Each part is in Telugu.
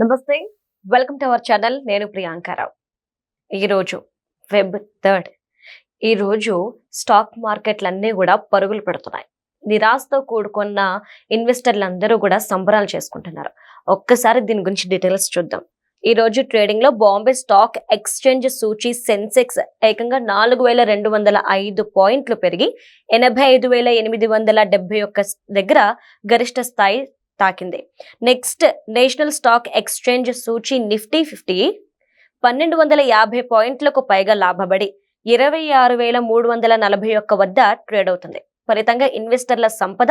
నమస్తే, వెల్కమ్ టు అవర్ ఛానల్. నేను ప్రియాంకారావు. ఈరోజు Feb 3. ఈరోజు స్టాక్ మార్కెట్లన్నీ కూడా పరుగులు పెడుతున్నాయి. నిరాశతో కూడుకున్న ఇన్వెస్టర్లందరూ కూడా సంబరాలు చేసుకుంటున్నారు. ఒక్కసారి దీని గురించి డీటెయిల్స్ చూద్దాం. ఈ రోజు ట్రేడింగ్ లో బాంబే స్టాక్ ఎక్స్చేంజ్ సూచీ సెన్సెక్స్ ఏకంగా 4205 పాయింట్లు పెరిగి 85,871 దగ్గర గరిష్ట స్థాయి తాకింది. నెక్స్ట్ నేషనల్ స్టాక్ ఎక్స్చేంజ్ సూచీ నిఫ్టీ 50 1250 పాయింట్లకు పైగా లాభపడి 26,341 వద్ద ట్రేడ్ అవుతుంది. ఫలితంగా ఇన్వెస్టర్ల సంపద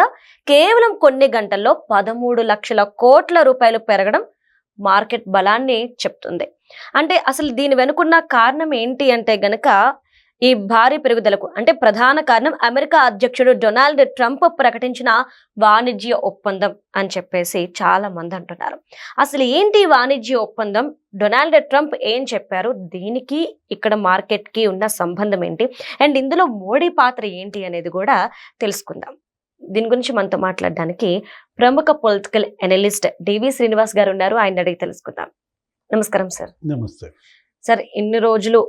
కేవలం కొన్ని గంటల్లో 13 లక్షల కోట్ల రూపాయలు పెరగడం మార్కెట్ బలాన్ని చెప్తుంది. అంటే అసలు దీని వెనుకున్న కారణం ఏంటి అంటే గనక ఈ భారీ పెరుగుదలకు అంటే ప్రధాన కారణం అమెరికా అధ్యక్షుడు డొనాల్డ్ ట్రంప్ ప్రకటించిన వాణిజ్య ఒప్పందం అని చెప్పేసి చాలా మంది అంటున్నారు. అసలు ఏంటి వాణిజ్య ఒప్పందం? డొనాల్డ్ ట్రంప్ ఏం చెప్పారు? దీనికి ఇక్కడ మార్కెట్ కి ఉన్న సంబంధం ఏంటి? అండ్ ఇందులో మోడీ పాత్ర ఏంటి అనేది కూడా తెలుసుకుందాం. దీని గురించి మనతో మాట్లాడడానికి ప్రముఖ పొలిటికల్ అనలిస్ట్ డివి శ్రీనివాస్ గారు ఉన్నారు. ఆయన అడిగి తెలుసుకుందాం. నమస్కారం సార్. నమస్తే సార్, ఇన్ని రోజులు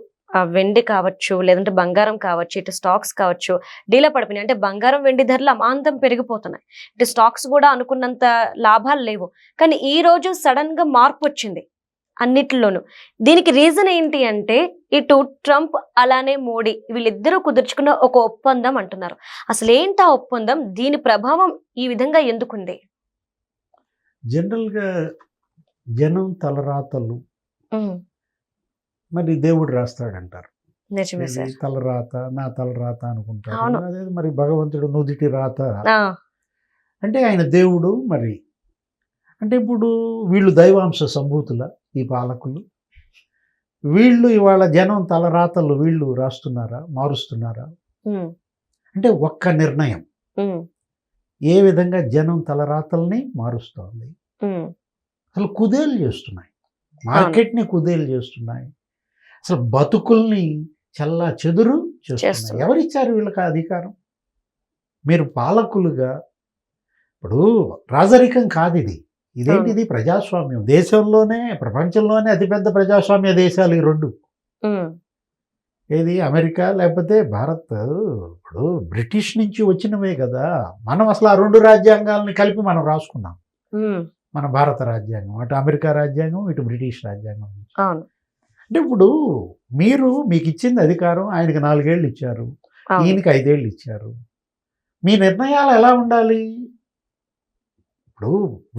వెండి కావచ్చు, లేదంటే బంగారం కావచ్చు, ఇటు స్టాక్స్ కావచ్చు డీలా పడిపోయినాయి. అంటే బంగారం వెండి ధరలు అమాంతం పెరిగిపోతున్నాయి. ఇటు స్టాక్స్ కూడా అనుకున్నంత లాభాలు లేవు. కానీ ఈ రోజు సడన్ గా మార్పు వచ్చింది అన్నిటిలోనూ. దీనికి రీజన్ ఏంటి అంటే ఇటు ట్రంప్ అలానే మోడీ వీళ్ళిద్దరూ కుదుర్చుకున్న ఒక ఒప్పందం అంటున్నారు. అసలు ఏంటి ఆ ఒప్పందం? దీని ప్రభావం ఈ విధంగా ఎందుకుంది? జనరల్గా జనం తలరాతలు మరి దేవుడు రాస్తాడంటారు. నిజమే సార్. తలరాత నా తలరాత అనుకుంటారు. అవును. అదే మరి భగవంతుడు నుదిటి రాత ఆ, అంటే ఆయన దేవుడు. మరి అంటే ఇప్పుడు వీళ్ళు దైవాంశ సంభూతుల ఈ పాలకులు, వీళ్ళు ఇవాళ జనం తలరాతలు వీళ్ళు రాస్తున్నారా, మారుస్తున్నారా? ఉమ్, అంటే ఒక్క నిర్ణయం ఉమ్, ఏ విధంగా జనం తలరాతల్ని మారుస్తోంది. ఉమ్, అసలు కుదేలు చేస్తున్నాయి, మార్కెట్ని కుదేలు చేస్తున్నాయి, అసలు బతుకుల్ని చల్లా చెదురు చేస్తున్నాయి. చేస్తున్నాయి. ఎవరిచ్చారు వీళ్ళకి ఆ అధికారం? మీరు పాలకులుగా, ఇప్పుడు రాజరికం కాదు ఇది. ఇదేంటిది? ప్రజాస్వామ్యం. దేశంలోనే ప్రపంచంలోనే అతిపెద్ద ప్రజాస్వామ్య దేశాలు ఈ రెండు. ఉమ్, ఏది అమెరికా లేకపోతే భారత్. ఇప్పుడు బ్రిటిష్ నుంచి వచ్చినవే కదా. మనం అసలు ఆ రెండు రాజ్యాంగాలని కలిపి మనం రాసుకున్నాం. ఉమ్, మన భారత రాజ్యాంగం, అటు అమెరికా రాజ్యాంగం, ఇటు బ్రిటిష్ రాజ్యాంగం. అవును, అంటే ఇప్పుడు మీకు ఇచ్చింది అధికారం, ఆయనకి 4 ఏళ్ళు ఇచ్చారు, అవును. ఈయనకి 5 ఏళ్ళు ఇచ్చారు. మీ నిర్ణయాలు ఎలా ఉండాలి? ఇప్పుడు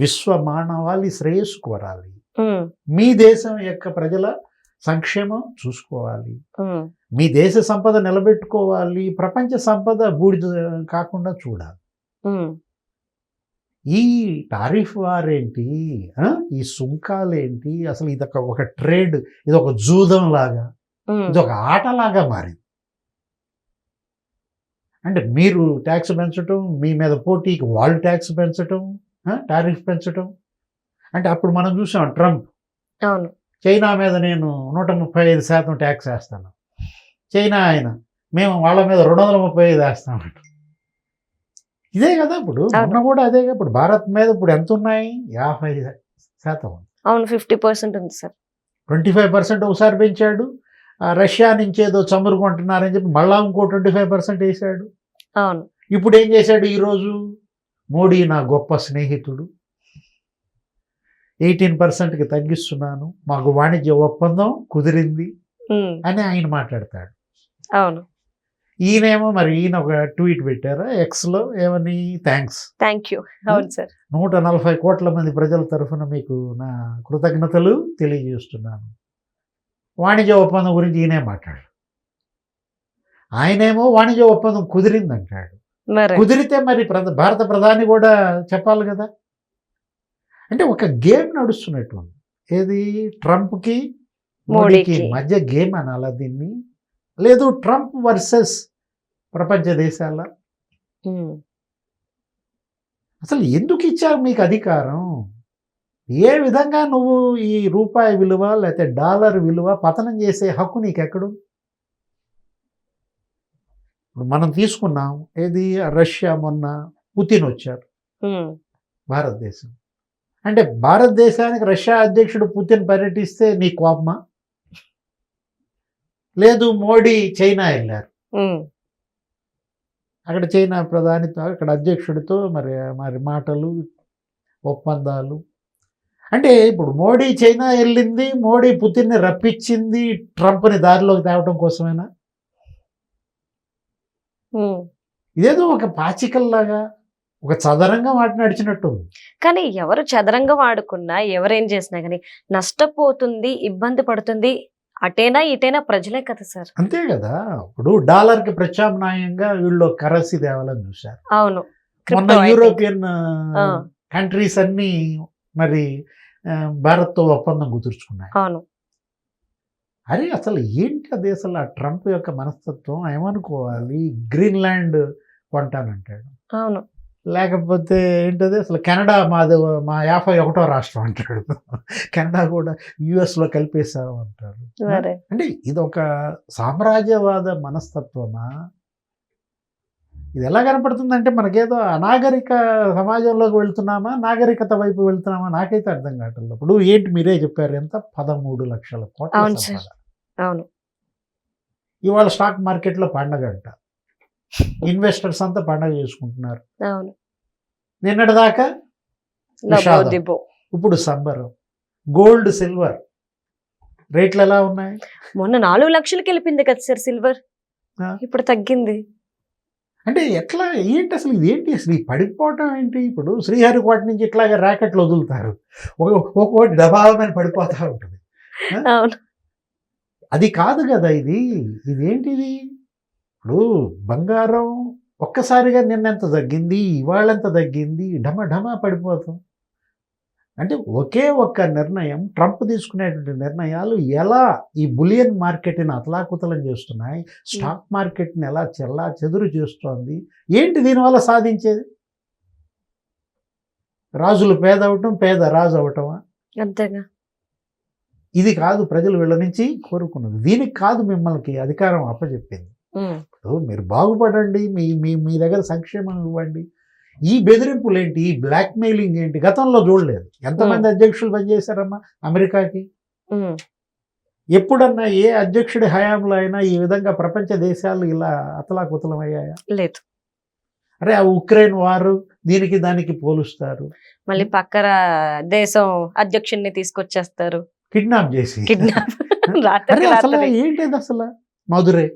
విశ్వ మానవాళి శ్రేయస్సు కోరాలి, ఉమ్, మీ దేశం యొక్క ప్రజల సంక్షేమం చూసుకోవాలి, ఉమ్, మీ దేశ సంపద నిలబెట్టుకోవాలి, ప్రపంచ సంపద బూడిద కాకుండా చూడాలి. ఉమ్, ఈ టారిఫ్ వార్ ఏంటి, ఈ సుంకాలేంటి? అసలు ఇదొక ఒక ట్రేడ్, ఇదొక జూదం లాగా, ఉమ్, ఇదొక ఆటలాగా మారింది. అంటే మీరు ట్యాక్స్ పెంచడం, మీ మీద పోటీకి వాళ్ళు ట్యాక్స్ పెంచడం, టారిఫ్ పెంచడం. అంటే అప్పుడు మనం చూసాం ట్రంప్ అవును, చైనా మీద నేను 135% ట్యాక్స్ వేస్తాను, చైనా ఆయన మేము వాళ్ళ మీద 235 వేస్తామంట. ఇదే కదా ఇప్పుడు మొన్న కూడా అదే. ఇప్పుడు భారత్ మీద ఇప్పుడు ఎంత ఉన్నాయి? 50% ఉంది. అవును, 50% ఉంది సార్. 25% ఒకసారి పెంచాడు. రష్యా నుంచి ఏదో చమురుకుంటున్నారని చెప్పి మళ్ళా ఇంకో 25% వేసాడు. అవును, ఇప్పుడు ఏం చేశాడు? ఈరోజు మోడీ నా గొప్ప స్నేహితుడు, 18%కి తగ్గిస్తున్నాను, మాకు వాణిజ్య ఒప్పందం కుదిరింది ఉమ్, అని ఆయన మాట్లాడతాడు. అవును. ఈయనేమో మరి ఈయన ఒక ట్వీట్ పెట్టారా ఎక్స్లో, ఏమని? Thanks, thank you. అవును సార్. 140 కోట్ల మంది ప్రజల తరఫున మీకు నా కృతజ్ఞతలు తెలియజేస్తున్నాను. వాణిజ్య ఒప్పందం గురించి ఈయనే మాట్లాడు. ఆయనేమో వాణిజ్య ఒప్పందం కుదిరిందంటాడు. మరి కుదిరితే మరి భారత ప్రధాని కూడా చెప్పాలి కదా. అంటే ఒక గేమ్ నడుస్తున్నట్టుంది. ఏది? ట్రంప్కి మోడీకి మధ్య గేమ్ అనాలా దీన్ని? లేదు ట్రంప్ వర్సెస్ ప్రపంచ దేశాల. ఉమ్, అసలు ఎందుకు ఇచ్చారు మీకు అధికారం? ఏ విధంగా నువ్వు ఈ రూపాయి విలువ లేకపోతే డాలర్ విలువ పతనం చేసే హక్కు నీకెక్కడు? ఇప్పుడు మనం తీసుకున్నాం ఏది? రష్యా మొన్న పుతిన్ వచ్చారు ఉమ్, భారతదేశం. అంటే భారతదేశానికి రష్యా అధ్యక్షుడు పుతిన్ పర్యటిస్తే నీ కోపమా? లేదు, మోడీ చైనా వెళ్ళారు, ఉమ్, అక్కడ చైనా ప్రధానితో అక్కడ అధ్యక్షుడితో మరి మరి మాటలు ఒప్పందాలు. అంటే ఇప్పుడు మోడీ చైనా వెళ్ళింది, మోడీ పుతిన్ని రప్పించింది ట్రంప్ని దారిలోకి తేవటం కోసమేనా? ఉమ్. ఇదేదో ఒక పాచికల్లాగా ఒక చదరంగా మాట నడిచినట్టుంది. కానీ ఎవరు చదరంగం ఆడుకున్నా ఎవరేం చేసినా కానీ నష్టపోతుంది, ఇబ్బంది పడుతుంది అటేనా ఇటేనా ప్రజలే కదా సార్. అంతే కదా. ఇప్పుడు డాలర్కి ప్రత్యామ్నాయంగా వీళ్ళు కరెన్సీ తేవాలని చూశారు. అవును, మొన్న crypto అయితే. యూరోపియన్ ఆ, కంట్రీస్ అన్ని మరి భారత్తో ఒప్పందం కుదుర్చుకున్నాయి. అవును. అరే అసలు ఏంటి అది? అసలు ఆ ట్రంప్ యొక్క మనస్తత్వం ఏమనుకోవాలి? గ్రీన్లాండ్ కొంటానంటాడు, అవును. లేకపోతే ఏంటది అసలు కెనడా మాది మా 51వ రాష్ట్రం అంటాడు. కెనడా కూడా యుఎస్లో కలిపేశారు అంటారు. మరే. అంటే ఇది ఒక సామ్రాజ్యవాద మనస్తత్వమా? ఇది ఎలా కనపడుతుందంటే మనకేదో అనాగరిక సమాజంలోకి వెళ్తున్నామా, నాగరికత వైపు వెళ్తున్నామా నాకైతే అర్థం కావట్లేదు. ఇప్పుడు ఏంటి మీరే చెప్పారు, ఎంత 13 లక్షల కోట్ల అవును సార్. సంపద. అవును. ఇవాళ స్టాక్ మార్కెట్లో పండగ అంట, ఇన్వెస్టర్స్ అంతా పండగ చేసుకుంటున్నారు. అవును. నిన్నటిదాకా లబో విషాదం, దిబో. ఇప్పుడు సంబరం. గోల్డ్ సిల్వర్ రేట్లు ఎలా ఉన్నాయి? మొన్న 4 లక్షలకి వెళ్ళిపోయింది కదా సార్ సిల్వర్, ఆ. ఇప్పుడు తగ్గింది. అంటే ఎట్లా ఏంటి అసలు ఇదేంటి అసలు ఈ పడిపోవటం ఏంటి? ఇప్పుడు శ్రీహరికోట నుంచి ఇట్లాగే ర్యాకెట్లు వదులుతారు, ఒక్కొక్కటి దబావమైన పడిపోతూ ఉంటుంది. అవును. అది కాదు కదా ఇది. ఇదేంటిది? ఇప్పుడు బంగారం ఒక్కసారిగా నిన్నెంత తగ్గింది, ఇవాళ ఎంత తగ్గింది, ఢమా పడిపోతాం. అంటే ఒకే ఒక్క నిర్ణయం, ట్రంప్ తీసుకునేటువంటి నిర్ణయాలు ఎలా ఈ బులియన్ మార్కెట్ని అతలాకుతలం చేస్తున్నాయి, స్టాక్ మార్కెట్ని ఎలా చెల్లా చెదురు చేస్తోంది. ఏంటి దీనివల్ల సాధించేది? రాజులు పేద అవటం, పేద రాజు అవటమా? అంతేగా. ఇది కాదు ప్రజలు వీళ్ళ నుంచి కోరుకున్నది. దీనికి కాదు మిమ్మల్ని అధికారం అప్పచెప్పింది. ఉమ్, ఇప్పుడు మీరు బాగుపడండి, మీ మీ మీ దగ్గర సంక్షేమం ఇవ్వండి. ఈ బెదిరింపులు ఏంటి, ఈ బ్లాక్ మెయిలింగ్ ఏంటి? గతంలో చూడలేదు. ఎంతమంది అధ్యక్షులు పనిచేశారమ్మా అమెరికాకి? ఉమ్. ఎప్పుడన్నా ఏ అధ్యక్షుడి హయాంలో అయినా ఈ విధంగా ప్రపంచ దేశాలు ఇలా అతలాకుతలం అయ్యాయా? లేదు. అరే ఆ ఉక్రెయిన్ వారు దీనికి దానికి పోలుస్తారు, మళ్ళీ పక్కన దేశం అధ్యక్షుడిని తీసుకొచ్చేస్తారు, కిడ్నాప్ చేసి. కిడ్నాప్. అరే రాత్రికి అసలు రాత్రి. ఏంటిది అసలు మధురై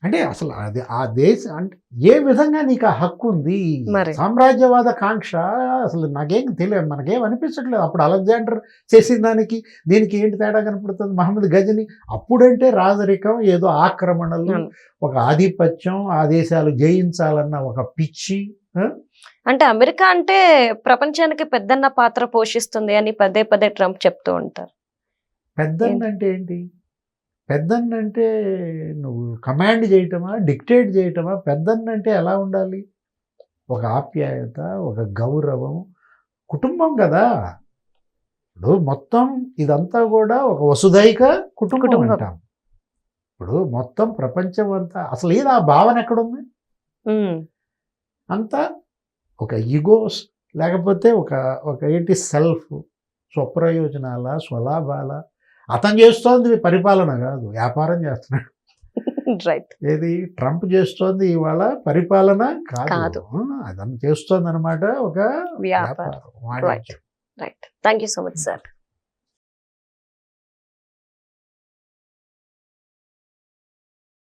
అంటే అసలు అది ఆ దేశం అంటే ఏ విధంగా నీకు ఆ హక్కు ఉంది? మరి. సామ్రాజ్యవాద కాంక్ష అసలు నాకేం తెలియదు, మనకేం అనిపించట్లేదు. అప్పుడు అలెగ్జాండర్ చేసిన దానికి దీనికి ఏంటి తేడా కనపడుతుంది? మహమ్మద్ గజని అప్పుడంటే రాజరికం, ఏదో ఆక్రమణలు, అవును. ఒక ఆధిపత్యం, ఆ దేశాలు జయించాలన్న ఒక పిచ్చి. అంటే అమెరికా అంటే ప్రపంచానికి పెద్దన్న పాత్ర పోషిస్తుంది అని పదే పదే ట్రంప్ చెప్తూ ఉంటారు. పెద్దన్నంటే ఏంటి? పెద్దన్నంటే నువ్వు కమాండ్ చేయటమా, డిక్టేట్ చేయటమా? పెద్దన్నంటే ఎలా ఉండాలి? ఒక ఆప్యాయత, ఒక గౌరవం, కుటుంబం కదా. ఇప్పుడు మొత్తం ఇదంతా కూడా ఒక వసుధైక కుటుంబం కుటుంబం. అంటాం. ఇప్పుడు మొత్తం ప్రపంచం అంతా అసలు ఏది ఆ భావన ఎక్కడుంది? ఉమ్, అంతా ఒక ఈగోస్, లేకపోతే ఒక ఒక ఏంటి సెల్ఫ్, స్వప్రయోజనాల, స్వలాభాల. అతను చేస్తోంది పరిపాలన కాదు, వ్యాపారం చేస్తున్నాడు. రైట్. ఏది ట్రంప్ చేస్తోంది ఇవాళ పరిపాలన కాదు. కాదు, అతను చేస్తోంది అనమాట ఒక వ్యాపారం. వ్యాపారం, వాణిజ్యం. Right. Thank you so much sir.